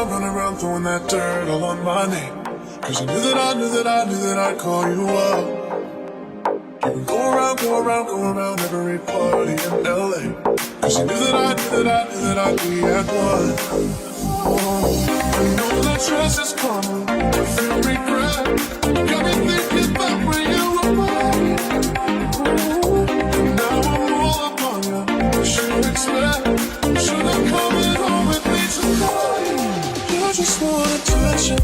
running around, throwing that dirt all on my name. Cause I knew that I knew that I knew that I'd call you up. You would go around, go around, go around every party in LA. Cause you knew that I knew that I knew that I'd be at one. I know that trust is common, I feel regret. Got me thinking about when you were mine. And now I'm all up on you, what you expect? Should I come in home with me tonight? You just want attention,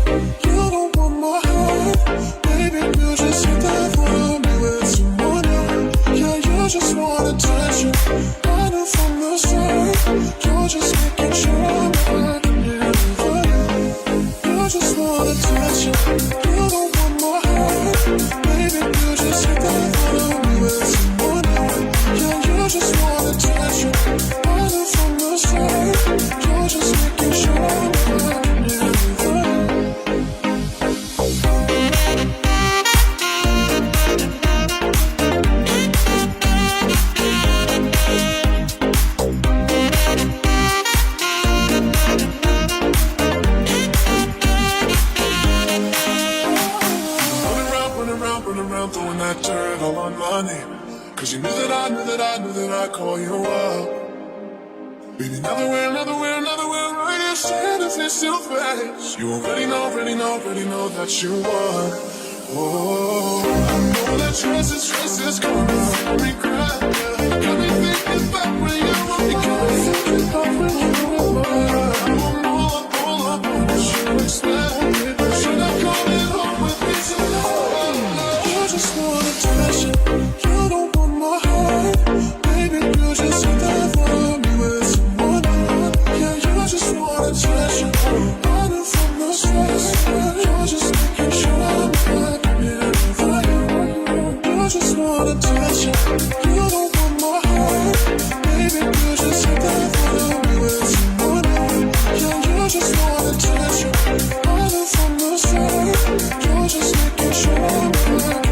you don't want my heart. Baby, you just hit that for me with someone else. Yeah, you just want attention, I knew from the start. You're just making sure I'm right. You just want attention, you don't want my heart. Baby, you just hit that for me with someone else. Yeah, you just want attention, I knew from the start. You're just making sure I'm right. Throwing that dirt all on my name. Cause you knew that I knew that I knew that I'd call you up. Baby, nowhere, right here, standing face to face. You already know that you won. Oh, I know that stress is gonna regret. Got me thinking back when you were mine. Got me thinking back when you were mine. I'm all up on what you expect. Should I come in home with me tonight? You just want attention, you don't want my heart. Baby, you just hit that for me with someone else. Yeah, you just want attention, I knew from the start. You're just making sure I'm right for you. You just want attention, you don't want my heart. Baby, you just hit that for me with someone else. Yeah, you just want attention, I knew from the start. You're just making sure I'm right.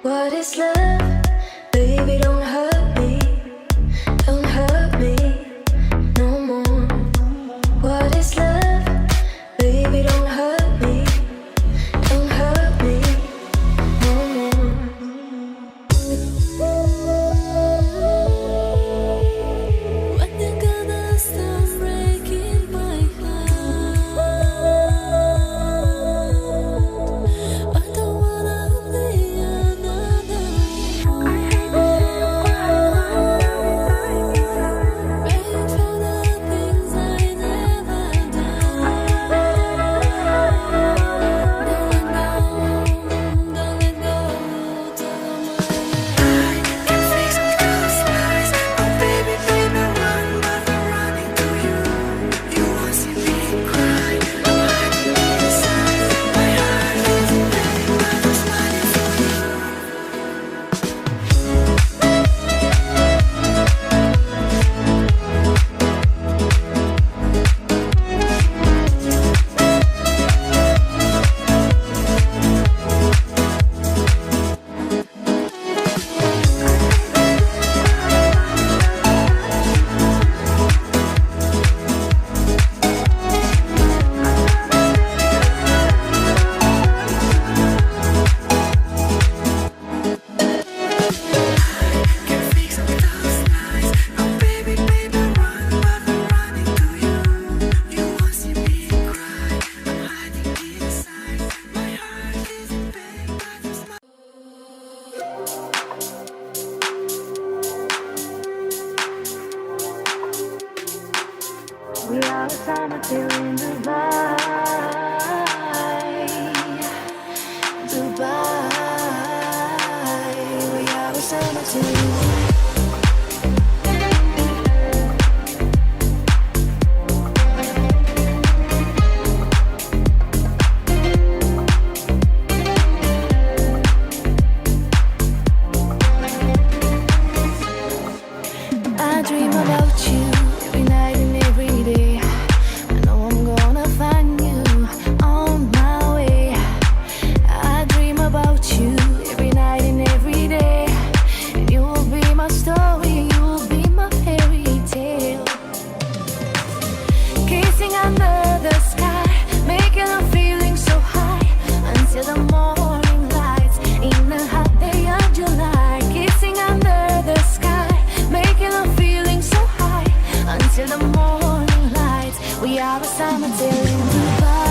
What is love? Baby, don't hurt me. Don't hurt me no more. What is love? Baby, don't hurt me. Don't hurt me no more. When you're gonna stop breaking my heart, I don't wanna be another. We are a summer till in Dubai, Dubai. We are a summer till. I dream about you every night and every day. I know I'm gonna find morning lights. We are a summer till in Dubai,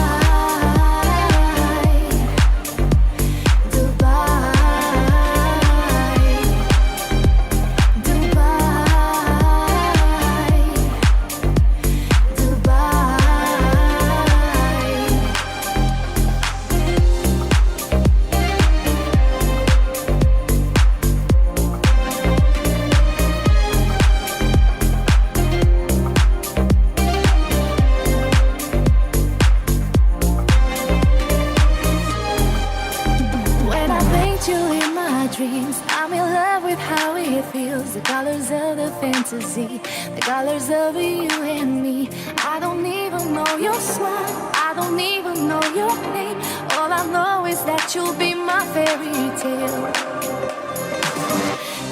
Dubai, Dubai, Dubai. When I paint you in my dreams, I'm in love with how it feels. The colors of the fantasy, the colors of you and me. I don't even know your smile, I don't even know your name. All I know is that you'll be my fairy tale.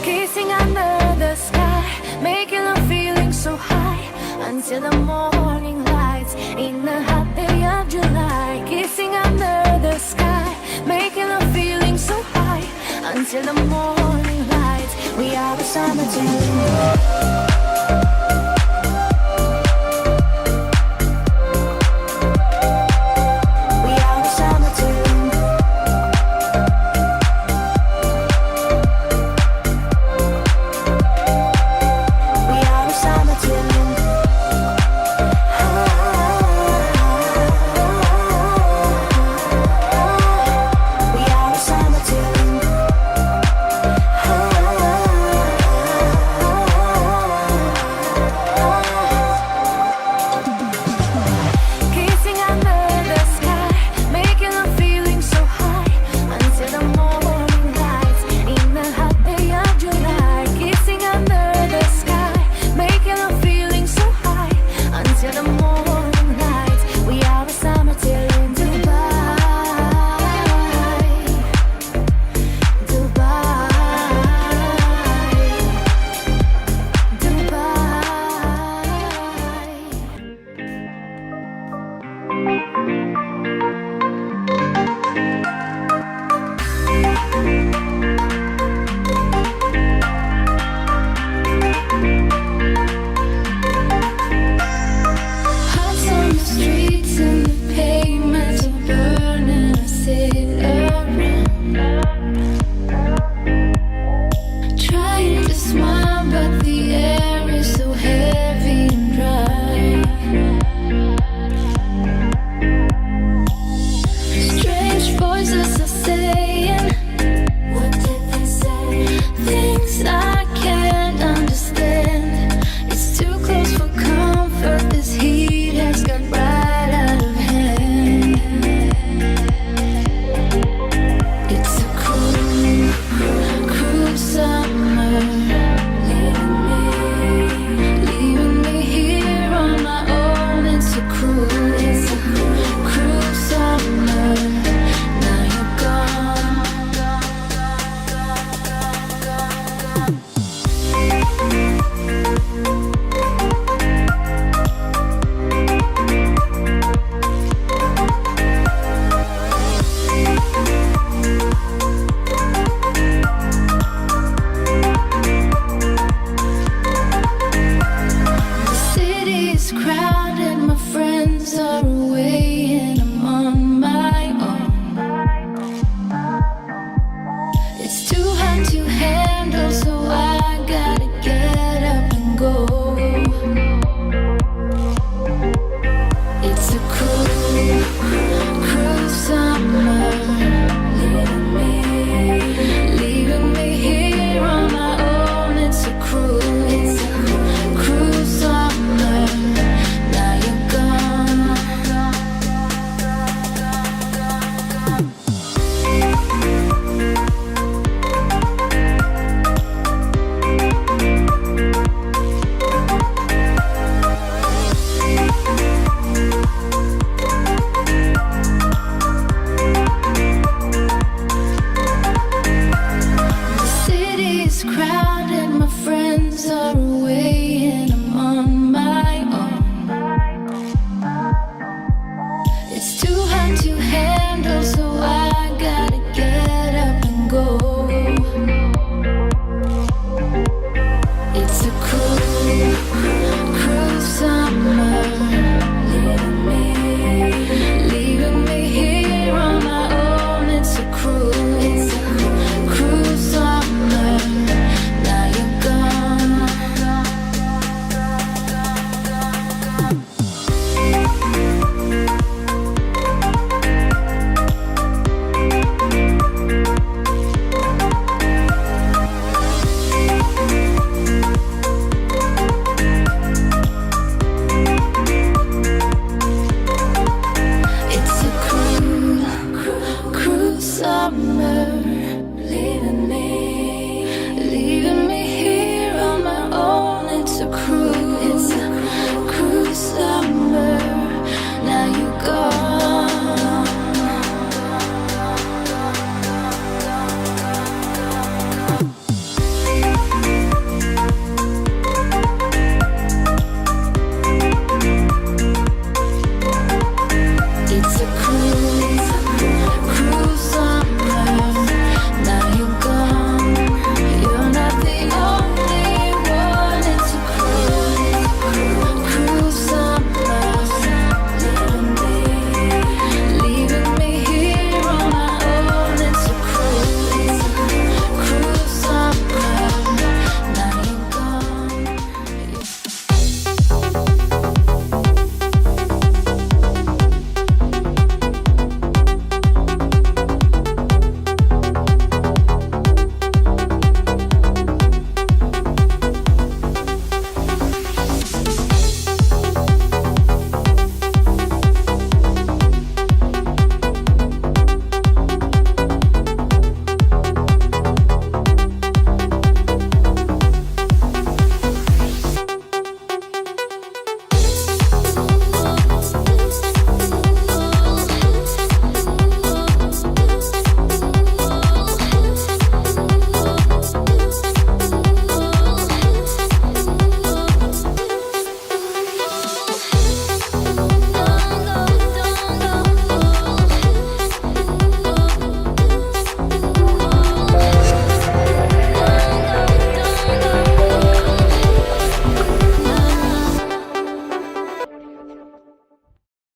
Kissing under the sky, making a feeling so high until the morning lights in the hot day of July. Kissing under the sky, making a feeling so high until the morning lights. We are the summer till